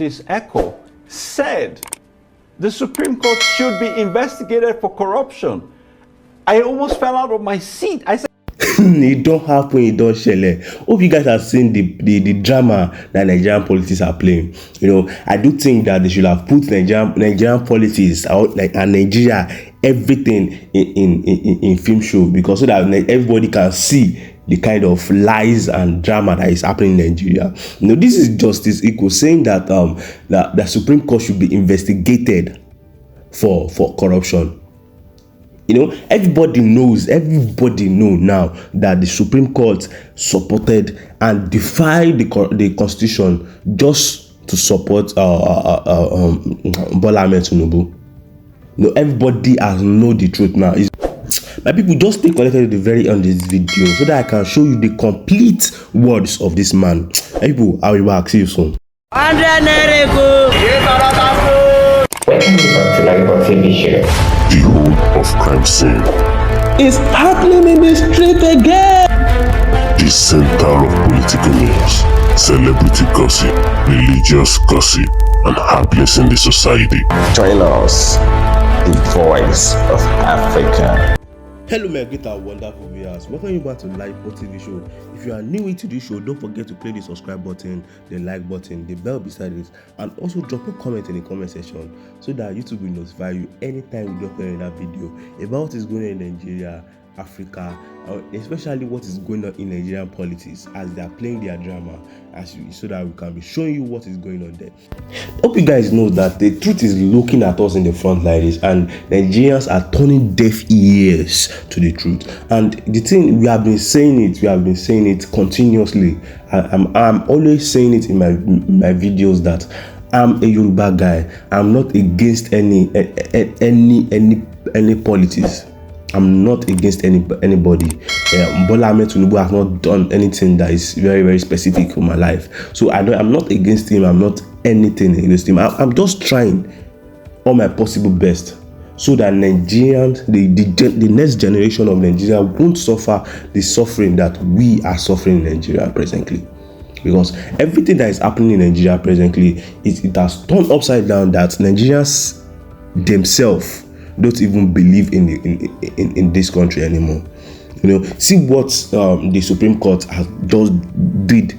Justice Echo said the Supreme Court should be investigated for corruption. I almost fell out of my seat. I said, it don't happen, it don't shele. Hope you guys have seen the drama that Nigerian politics are playing. I do think that they should have put Nigerian politics out, like, and Nigeria, everything in film show, because so that everybody can see the kind of lies and drama that is happening in Nigeria. This is Justice Echo saying that the Supreme Court should be investigated for corruption. Everybody knows now that the Supreme Court supported and defied the Constitution just to support BOLA Tinubu. Everybody has know the truth now. My people, just stay connected to the very end of this video so that I can show you the complete words of this man. My people, I will be back. See you soon. Welcome to LAJUPOG TV show. The whole of crime scene It's happening in the street again. the center of political news, celebrity gossip, religious gossip, and happenings in the society. Join us, the voice of Africa. Hello my great and wonderful viewers, welcome you back to LAJUPOG TV show. If you are new to this show, don't forget to click the subscribe button, the like button, the bell beside it, and also drop a comment in the comment section so that YouTube will notify you anytime we drop another video about what is going on in Nigeria, Africa, especially what is going on in Nigerian politics as they are playing their drama, so that we can be showing you what is going on there. Hope you guys know that the truth is looking at us in the front like this, and Nigerians are turning deaf ears to the truth. And the thing, we have been saying it continuously. I'm always saying it in my videos that I'm a Yoruba guy. I'm not against any politics. I'm not against anybody. BOLA Tinubu has not done anything that is very, very specific for my life. So I'm not against him. I'm not anything against him. I'm just trying all my possible best so that Nigerians, the next generation of Nigeria, won't suffer the suffering that we are suffering in Nigeria presently. Because everything that is happening in Nigeria presently, it has turned upside down, that Nigerians themselves don't even believe in this country anymore. See what the Supreme Court has just did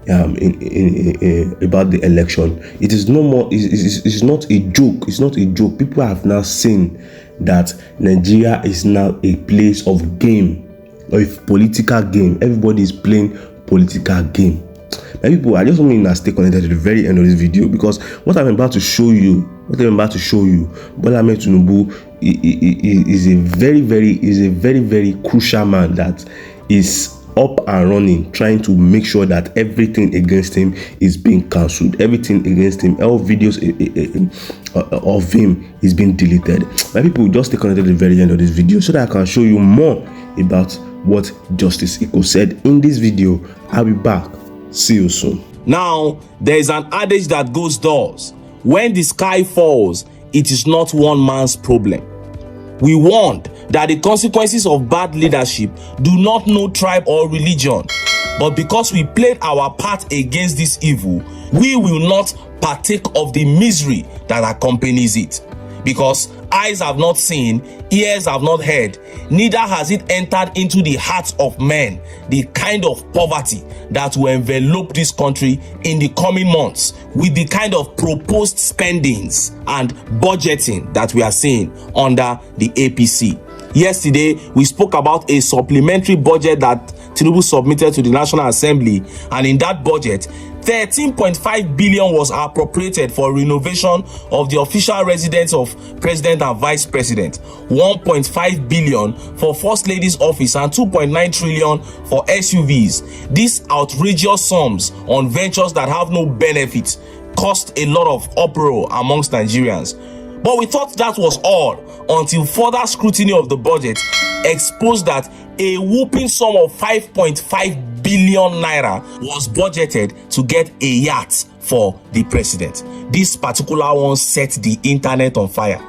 about the election. It is no more. It's not a joke. It's not a joke. People have now seen that Nigeria is now a place of game, or a political game. Everybody is playing political game. My people, I just want you to stay connected to the very end of this video, because what I'm about to show you, BOLA Tinubu is a very, very crucial man that is up and running, trying to make sure that everything against him is being cancelled. Everything against him, all videos of him is being deleted. My people, just stay connected to the very end of this video so that I can show you more about what Justice Echo said in this video. I'll be back. See you soon. Now, there is an adage that goes thus: when the sky falls, it is not one man's problem. We warned that the consequences of bad leadership do not know tribe or religion, but because we played our part against this evil, we will not partake of the misery that accompanies it. Because eyes have not seen, ears have not heard, neither has it entered into the hearts of men the kind of poverty that will envelop this country in the coming months, with the kind of proposed spendings and budgeting that we are seeing under the APC. Yesterday, we spoke about a supplementary budget that Tinubu submitted to the National Assembly, and in that budget, 13.5 billion was appropriated for renovation of the official residence of President and Vice President, 1.5 billion for First Lady's office, and 2.9 trillion for SUVs. These outrageous sums on ventures that have no benefit caused a lot of uproar amongst Nigerians. But we thought that was all until further scrutiny of the budget exposed that a whooping sum of 5.5 billion naira was budgeted to get a yacht for the president. This particular one set the internet on fire.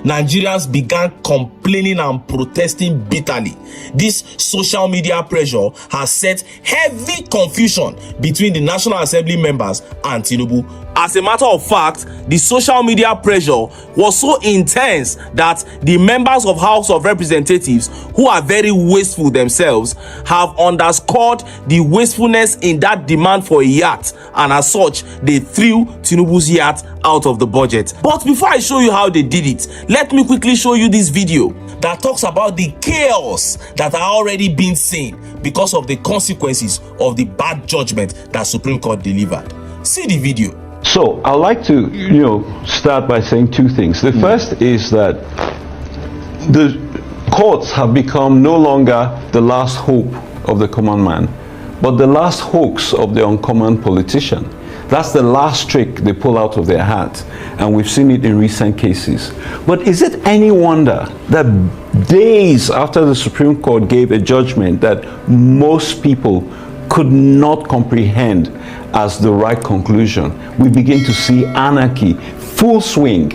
Nigerians began complaining and protesting bitterly. This social media pressure has set heavy confusion between the National Assembly members and Tinubu. As a matter of fact, the social media pressure was so intense that the members of House of Representatives, who are very wasteful themselves, have underscored the wastefulness in that demand for a yacht, and as such, they threw Tinubu's yacht out of the budget. But before I show you how they did it, let me quickly show you this video that talks about the chaos that are already being seen because of the consequences of the bad judgment that Supreme Court delivered. See the video. So I'd like to, start by saying two things. The first is that the courts have become no longer the last hope of the common man, but the last hoax of the uncommon politician. That's the last trick they pull out of their hat, and we've seen it in recent cases. But is it any wonder that days after the Supreme Court gave a judgment that most people could not comprehend as the right conclusion, we begin to see anarchy full swing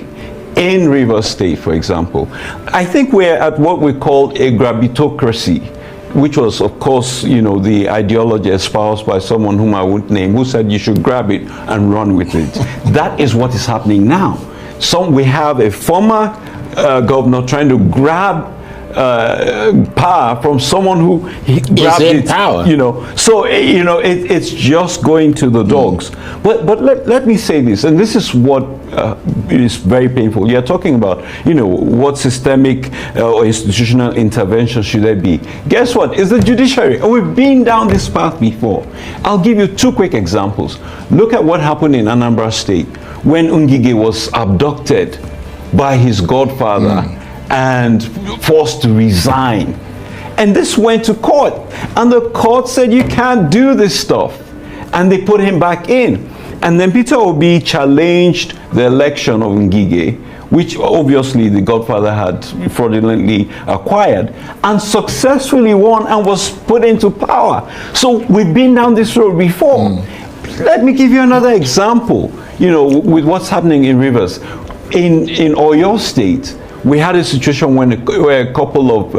in Rivers State, for example? I think we're at what we call a grabitocracy, which was, of course, the ideology espoused by someone whom I won't name, who said you should grab it and run with it. That is what is happening now. We have a former governor trying to grab power from someone who grabbed it, power. So it's just going to the dogs. But let me say this, and this is what is very painful. You're talking about what systemic or institutional intervention should there be. Guess what? It's the judiciary, and we've been down this path before. I'll give you two quick examples. Look at what happened in Anambra State when Ngige was abducted by his godfather and forced to resign. And this went to court, and the court said you can't do this stuff, and they put him back in. And then Peter Obi challenged the election of Ngige, which obviously the godfather had fraudulently acquired, and successfully won and was put into power. So we've been down this road before. Let me give you another example, with what's happening in Rivers. In Oyo State, we had a situation where a couple of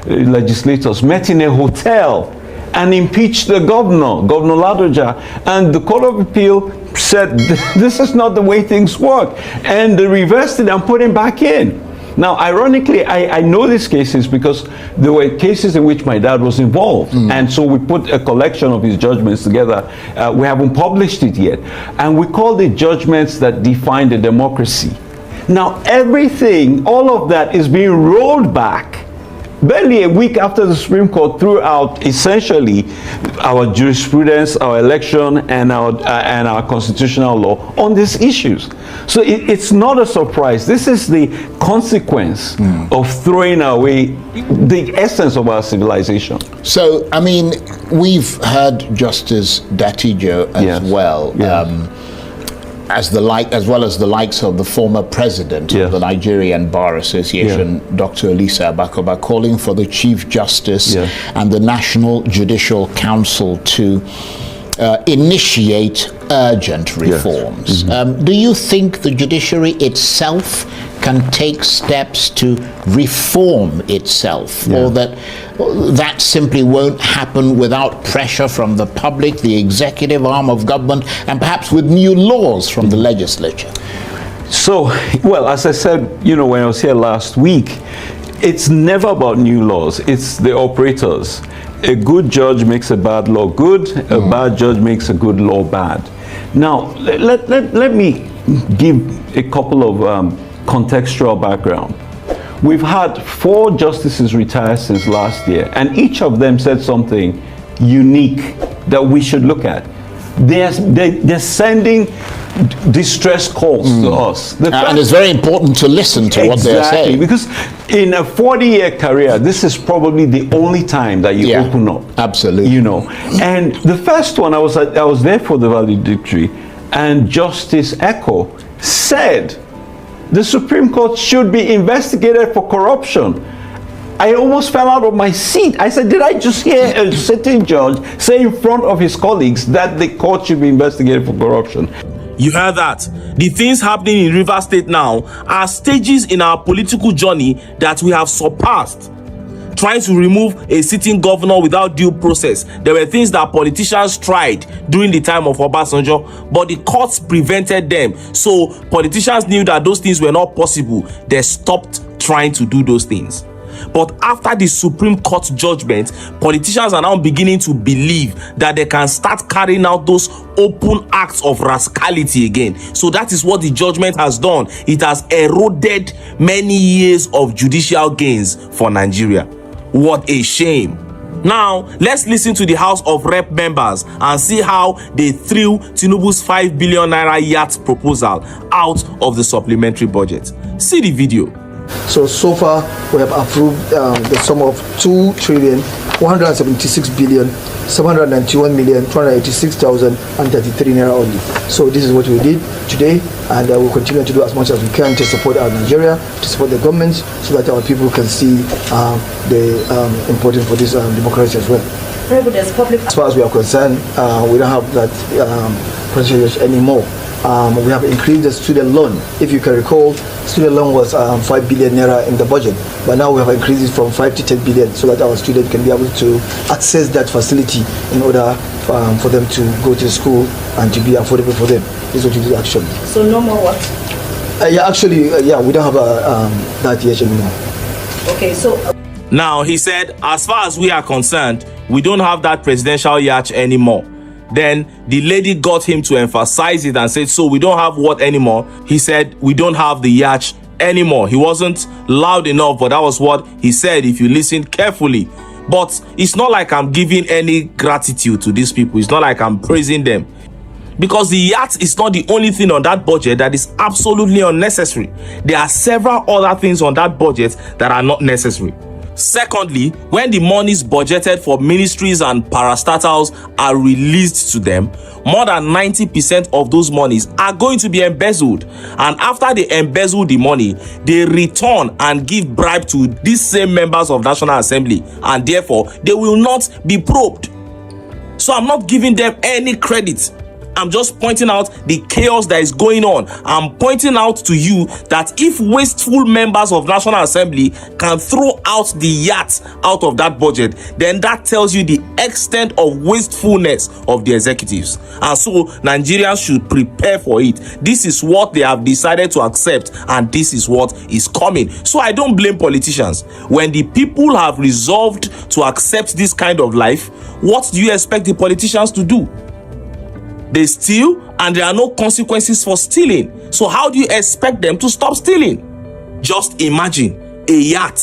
legislators met in a hotel and impeached the governor, Governor Ladoja, and the Court of Appeal said this is not the way things work, and they reversed it and put him back in. Now, ironically, I know these cases because there were cases in which my dad was involved, and so we put a collection of his judgments together. We haven't published it yet, and we call it judgments that define the democracy. Now, everything, all of that is being rolled back barely a week after the Supreme Court threw out essentially our jurisprudence, our election, and our constitutional law on these issues. So it's not a surprise. This is the consequence of throwing away the essence of our civilization. So, I mean, we've had Justice Datijo as well. Yeah. As well as the likes of the former president of the Nigerian Bar Association, Dr. Elisa Abakoba, calling for the Chief Justice and the National Judicial Council to initiate urgent reforms. Do you think the judiciary itself can take steps to reform itself, or that simply won't happen without pressure from the public, the executive arm of government, and perhaps with new laws from the legislature? So, well, as I said, when I was here last week, it's never about new laws, it's the operators. A good judge makes a bad law good, a bad judge makes a good law bad. Now, let me give a couple of contextual background. We've had 4 justices retire since last year, and each of them said something unique that we should look at. They're sending distress calls to us. And it's very important to listen to what they're saying. Because in a 40-year career, this is probably the only time that you open up. Absolutely. And the first one, I was there for the valedictory, and Justice Eko said the Supreme Court should be investigated for corruption. I almost fell out of my seat. I said, did I just hear a sitting judge say in front of his colleagues that the court should be investigated for corruption? You heard that? The things happening in Rivers State now are stages in our political journey that we have surpassed. Trying to remove a sitting governor without due process. There were things that politicians tried during the time of Obasanjo, but the courts prevented them. So politicians knew that those things were not possible. They stopped trying to do those things. But after the Supreme Court judgment, politicians are now beginning to believe that they can start carrying out those open acts of rascality again. So that is what the judgment has done. It has eroded many years of judicial gains for Nigeria. What a shame. Now, let's listen to the House of Rep members and see how they threw Tinubu's 5 billion naira yacht proposal out of the supplementary budget. See the video. So far, we have approved the sum of 2,176,791,286,033 naira only. So this is what we did today, and we'll continue to do as much as we can to support our Nigeria, to support the government, so that our people can see the importance for this democracy as well. As far as we are concerned, we don't have that percentage anymore. We have increased the student loan. If you can recall, student loan was 5 billion naira in the budget, but now we have increased it from 5 to 10 billion so that our students can be able to access that facility in order for them to go to school and to be affordable for them. This is what we do actually. So no more what? We don't have that yet anymore. Okay, so... Now, he said, as far as we are concerned, we don't have that presidential yacht anymore. Then the lady got him to emphasize it and said, so we don't have what anymore? He said, we don't have the yacht anymore. He wasn't loud enough, but that was what he said if you listen carefully. But it's not like I'm giving any gratitude to these people. It's not like I'm praising them. Because the yacht is not the only thing on that budget that is absolutely unnecessary. There are several other things on that budget that are not necessary. Secondly, when the monies budgeted for ministries and parastatals are released to them, more than 90% of those monies are going to be embezzled. And after they embezzle the money, they return and give bribe to these same members of National Assembly, and therefore they will not be probed. So I'm not giving them any credit. I'm just pointing out the chaos that is going on. I'm pointing out to you that if wasteful members of National Assembly can throw out the yacht out of that budget, then that tells you the extent of wastefulness of the executives. And so Nigerians should prepare for it. This is what they have decided to accept, and this is what is coming. So I don't blame politicians. When the people have resolved to accept this kind of life, what do you expect the politicians to do? They steal and there are no consequences for stealing. So how do you expect them to stop stealing? Just imagine a yacht,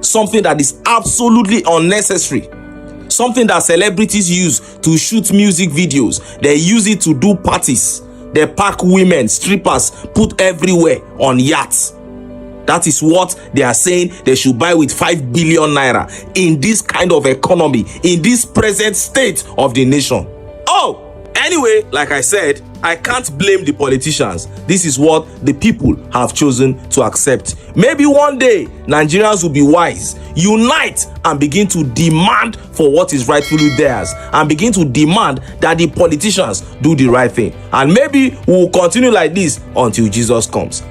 something that is absolutely unnecessary, something that celebrities use to shoot music videos. They use it to do parties. They pack women, strippers, put everywhere on yachts. That is what they are saying they should buy with 5 billion naira in this kind of economy, in this present state of the nation. Oh! Anyway, like I said, I can't blame the politicians. This is what the people have chosen to accept. Maybe one day, Nigerians will be wise, unite and begin to demand for what is rightfully theirs, and begin to demand that the politicians do the right thing. And maybe we'll continue like this until Jesus comes.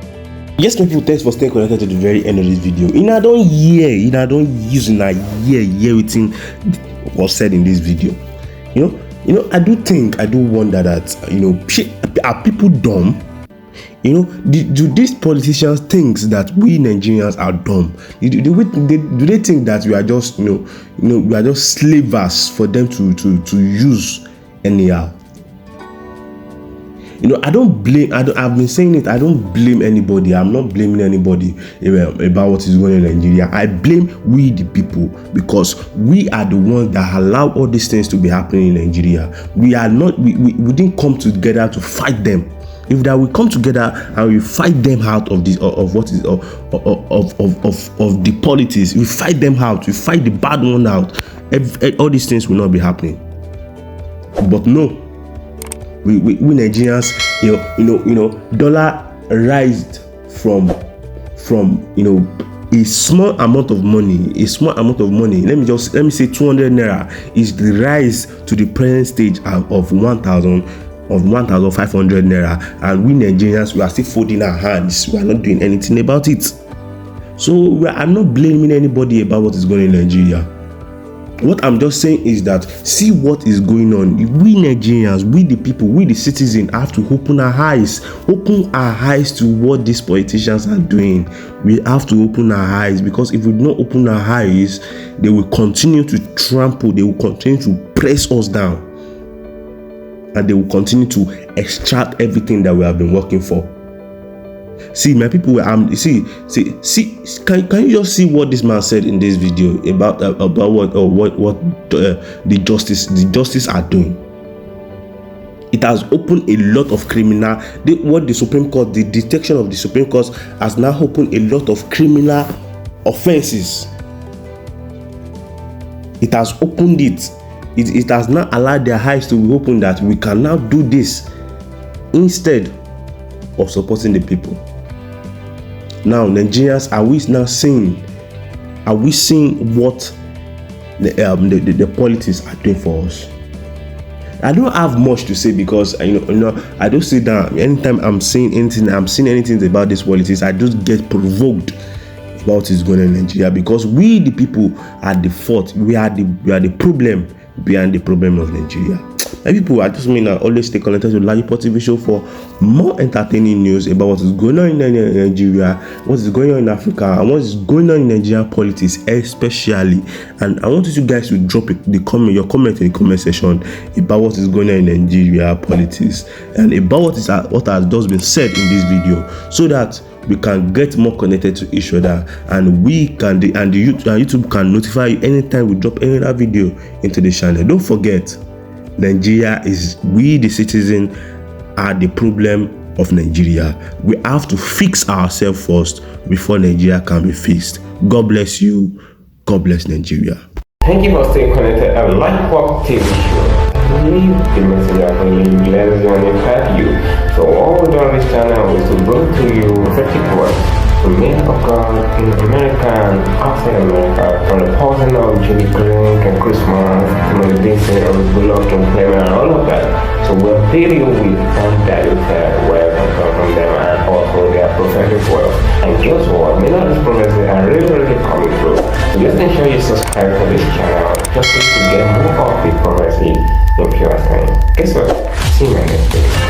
Yes, people, thanks for staying connected to the very end of this video. I don't hear everything was said in this video. I do wonder that, are people dumb? Do these politicians think that we Nigerians are dumb? Do they think that we are just, we are just slavers for them to use anyhow? I've been saying it, I don't blame anybody. I'm not blaming anybody about what is going on in Nigeria. I blame we the people, because we are the ones that allow all these things to be happening in Nigeria. We didn't come together to fight them. If that we come together and we fight them out of this, of what is of the politics, we fight them out, we fight the bad one out, all these things will not be happening. But no. We Nigerians, dollar rised from a small amount of money. Let me say 200 naira is the rise to the present stage of 1,000 of 1,500 naira, and we Nigerians, we are still folding our hands. We are not doing anything about it. So I'm not blaming anybody about what is going on in Nigeria. What I'm just saying is that see what is going on. We Nigerians, we the people, we the citizens have to open our eyes to what these politicians are doing. We have to open our eyes, because if we don't open our eyes, they will continue to trample, they will continue to press us down, and they will continue to extract everything that we have been working for. See, my people, can you just see what this man said in this video about what the justice are doing? It has opened a lot of criminal. What the Supreme Court, the detection of the Supreme Court has now opened a lot of criminal offenses. It has opened it. It has not allowed their eyes to be open, that we can now do this instead of supporting the people. Now, Nigerians, are we now seeing? Are we seeing what the politics are doing for us? I don't have much to say, because you know I don't sit down anytime I'm seeing anything about this politics. I just get provoked about what is going on in Nigeria, because we the people are the fault. We are the problem behind the problem of Nigeria. And people, I always stay connected to LAJUPOG TV show for more entertaining news about what is going on in Nigeria, what is going on in Africa, and what is going on in Nigerian politics especially. And I want you guys to drop your comment in the comment section about what is going on in Nigeria politics, and about what has just been said in this video, so that we can get more connected to each other, and YouTube can notify you anytime we drop any other video into the channel. Don't forget, Nigeria we the citizens are the problem of Nigeria. We have to fix ourselves first before Nigeria can be fixed. God bless you. God bless Nigeria. Thank you for staying connected at LAJUPOG TV show. Leave the message I will bless you and impact you. So all we do on this channel is to bring to you prophetic words from men of God in America and outside America, from the pausing of Judy Green and Christmas to the dancing of BOLA and all of that. So we'll fill you with undiluted words from them, and also their prophetic words. And guess what? Many of these prophecies are really coming through. So just ensure you subscribe to this channel just to get more of the prophecy in pure time. Guess what? See you in my next video.